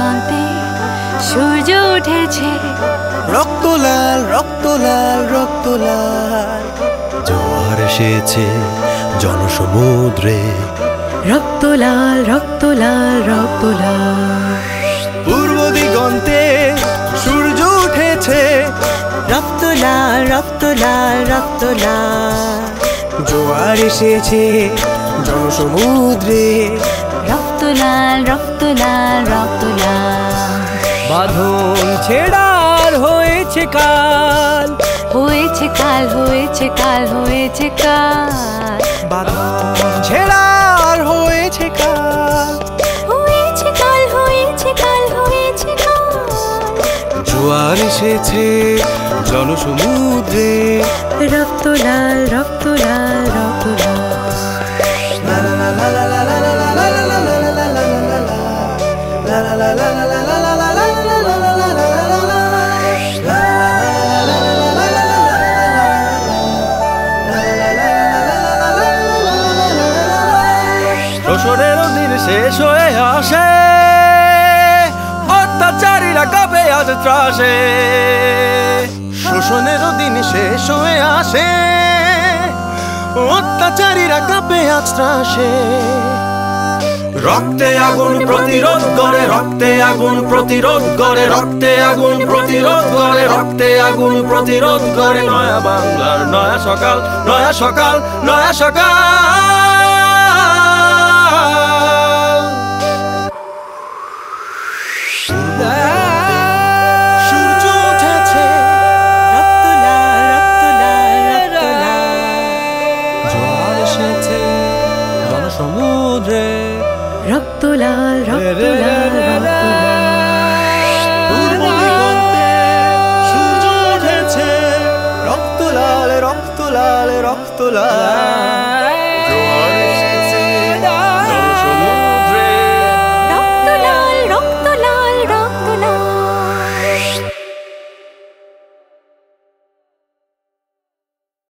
দিগন্তে সূর্য উঠেছে, রক্ত লাল রক্ত লাল রক্ত লাল। জোয়ার এসেছে জনসমুদ্রে, রক্ত লাল রক্ত লাল রক্ত লাল। পূর্ব দিগন্তে সূর্য উঠেছে, রক্ত লাল রক্ত লাল রক্ত লাল। জোয়ার এসেছে জনসমুদ্রে, রক্ত লাল রক্ত লাল রক্ত লাল। বাঁধন ছেড়ার হয়েছে কাল, হয়েছে কাল হয়েছে কাল হয়েছে কাল। বাঁধন ছেড়ার হয়েছে কাল, হয়েছে কাল হয়েছে কাল হয়েছে কাল। জোয়ার এসেছে জনসমুদ্রে, রক্ত লাল রক্ত লাল রক্ত লাল। শোষণের দিন শেষ হয়ে আসে, অত্যাচারীরা কাঁপে আজ ত্রাসে। শোষণের দিন শেষ হয়ে আসে, অত্যাচারীরা কাঁপে আজ ত্রাসে। রক্তে আগুন প্রতিরোধ করে, রক্তে আগুন প্রতিরোধ করে, রক্তে আগুন প্রতিরোধ করে, রক্তে আগুন প্রতিরোধ করে। নয়া বাংলার নয়া সকাল, নয়া সকাল, নয়া সকাল। সূর্য উঠেছে, রক্ত লাল রক্ত লাল রক্ত লাল। জোয়ার এসেছে জনসমুদ্রে, রক্ত লাল রক্ত লাল রক্ত লাল। পূর্ব দিগন্তে সূর্য উঠেছে, রক্ত লাল রক্ত লাল রক্ত লাল।